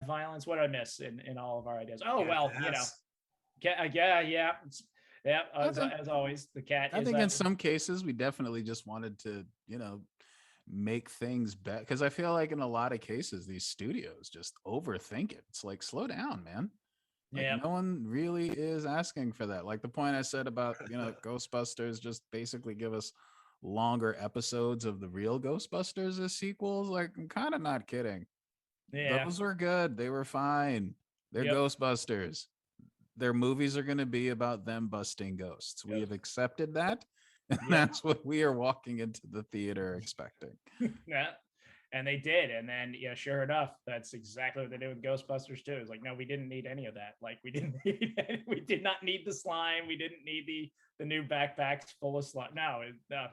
violence. What did I miss in all of our ideas? Oh, Yeah, well, yeah. Yeah, as always, the cat I is. think in some cases we definitely just wanted to, make things better, because I feel like in a lot of cases these studios just overthink it. It's like, slow down, man. Like, Yeah. no one really is asking for that. Like the point I said about, Ghostbusters, just basically give us longer episodes of the real Ghostbusters as sequels. Like, I'm kind of not kidding. Yeah. Those were good. They were fine. They're Yep. Ghostbusters. Their movies are going to be about them busting ghosts. We have accepted that. And that's what we are walking into the theater expecting. Yeah. And they did. And then, sure enough, that's exactly what they did with Ghostbusters too. It's like, no, we didn't need any of that. Like, we we did not need the slime. We didn't need the new backpacks full of slime. No,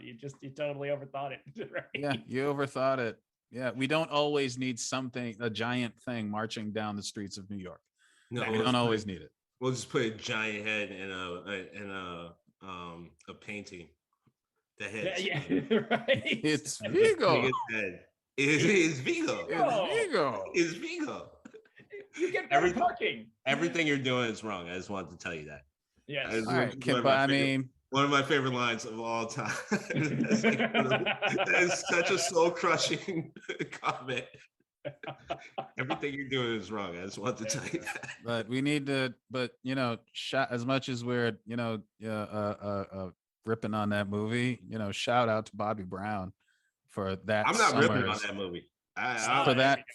you totally overthought it. Right? Yeah, you overthought it. Yeah, we don't always need a giant thing marching down the streets of New York. No, we don't always need it. We'll just put a giant head in a painting. The head. Yeah, right. It's Vigo. It is Vigo. It's Vigo. It's Vigo. You get better parking. Everything you're doing is wrong. I just wanted to tell you that. Yes. All right, one of my favorite lines of all time. That is such a soul-crushing comment. Everything you're doing is wrong. I just want to tell you that. But we need to. But as much as we're ripping on that movie, shout out to Bobby Brown for that. I'm not ripping on that movie.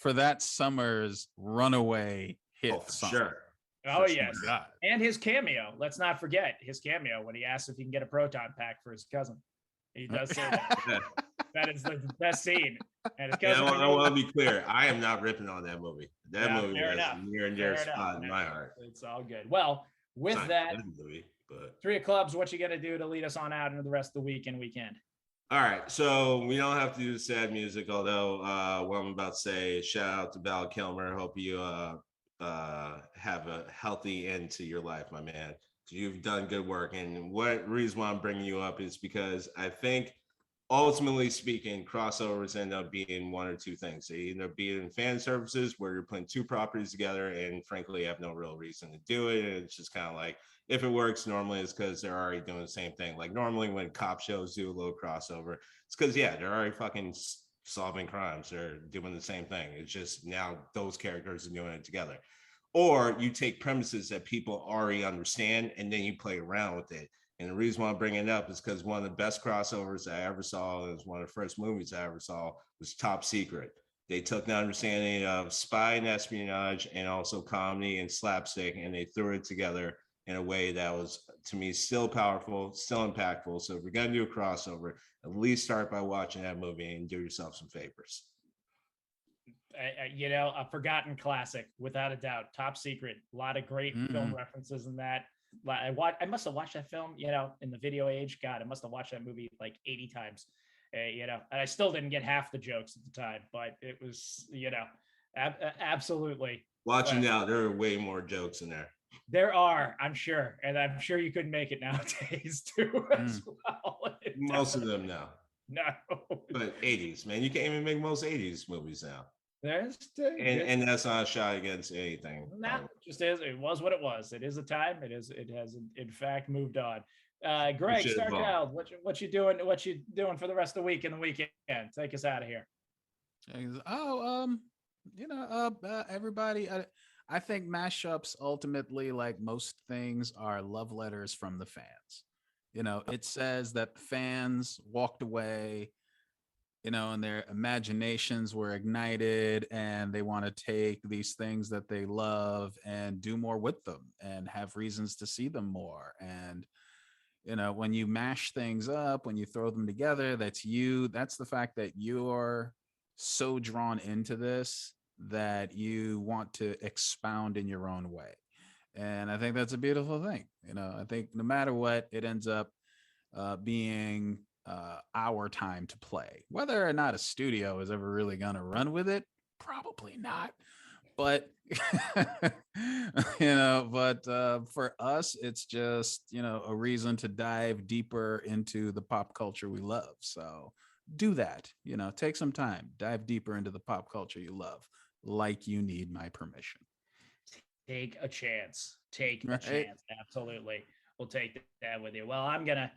For that summer's runaway hit song. Sure. Oh, yes. And his cameo. Let's not forget his cameo when he asks if he can get a proton pack for his cousin. He does say that. That is the best scene. And his cousin, I want to be clear. I am not ripping on that movie. That movie is near and dear spot in my heart. It's all good. Well, with that, movie, but 3 of clubs, what you got to do to lead us on out into the rest of the week and weekend? All right, so we don't have to do sad music, although what I'm about to say, shout out to Val Kilmer. Hope you have a healthy end to your life, my man. You've done good work. And what reason why I'm bringing you up is because I think, ultimately speaking, crossovers end up being one or two things. They end up being fan services where you're putting two properties together and frankly have no real reason to do it. And it's just kind of like, if it works, normally it's because they're already doing the same thing. Like normally when cop shows do a little crossover, it's because, they're already fucking solving crimes. They're doing the same thing. It's just now those characters are doing it together. Or you take premises that people already understand and then you play around with it. And the reason why I'm bringing it up is because one of the best crossovers I ever saw, it was one of the first movies I ever saw, was Top Secret. They took the understanding of spy and espionage and also comedy and slapstick, and they threw it together in a way that was, to me, still powerful, still impactful. So if you're going to do a crossover, at least start by watching that movie and do yourself some favors. A forgotten classic, without a doubt. Top Secret. A lot of great film references in that. I must have watched that film, in the video age. God, I must have watched that movie like 80 times, and I still didn't get half the jokes at the time, but it was, absolutely. Watching now, there are way more jokes in there. There are, I'm sure. And I'm sure you couldn't make it nowadays too, as well. Most of them now. No. But 80s, man. You can't even make most 80s movies now. And that's not a shot against anything. No, just is. It was what it was. It is a time. It has in fact moved on. Greg Starchild, what you doing? What you doing for the rest of the week and the weekend? Take us out of here. Everybody. I think mashups ultimately, like most things, are love letters from the fans. It says that the fans walked away, and their imaginations were ignited and they want to take these things that they love and do more with them and have reasons to see them more. And, when you mash things up, when you throw them together, that's the fact that you're so drawn into this that you want to expound in your own way. And I think that's a beautiful thing. I think no matter what, it ends up being our time to play. Whether or not a studio is ever really going to run with it, probably not. But for us, it's just a reason to dive deeper into the pop culture we love. So do that. Take some time, dive deeper into the pop culture you love. like you need my permission. Take a chance. Take a Right. chance. Absolutely. We'll take that with you. Well, I'm gonna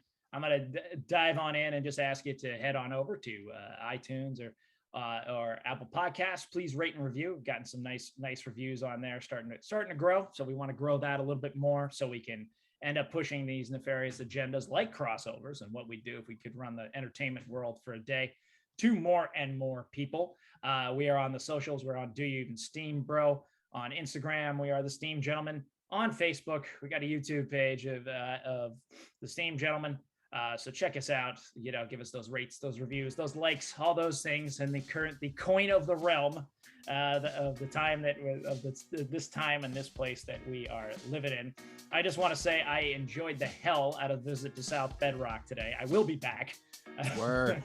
dive on in and just ask you to head on over to iTunes or Apple Podcasts. Please rate and review. We've gotten some nice reviews on there, starting to grow. So we want to grow that a little bit more so we can end up pushing these nefarious agendas like crossovers and what we do if we could run the entertainment world for a day to more and more people. We are on the socials. We're on Do You Even Steam Bro on Instagram. We are the Steam Gentlemen on Facebook. We got a YouTube page of the Steam Gentlemen. So check us out, give us those rates, those reviews, those likes, all those things. And the coin of the realm of the time this time and this place that we are living in. I just want to say I enjoyed the hell out of the visit to South Bedrock today. I will be back. Word.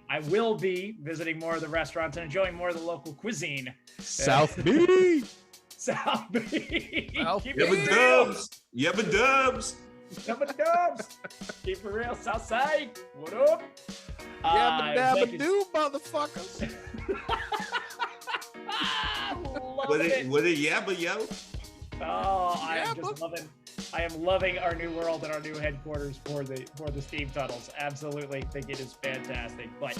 I will be visiting more of the restaurants and enjoying more of the local cuisine. South Beach. South Beach. South Keep Beach. it real. Yabba dubs. Yabba dubs. Keep it real. South side. What up? Yabba dabba do, motherfuckers. Love it. What a yabba yo. Oh, I am loving our new world and our new headquarters for the steam tunnels. Absolutely think it is fantastic. But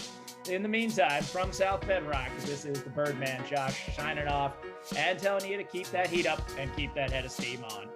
in the meantime, from South Bedrock, this is the Birdman Josh signing off and telling you to keep that heat up and keep that head of steam on.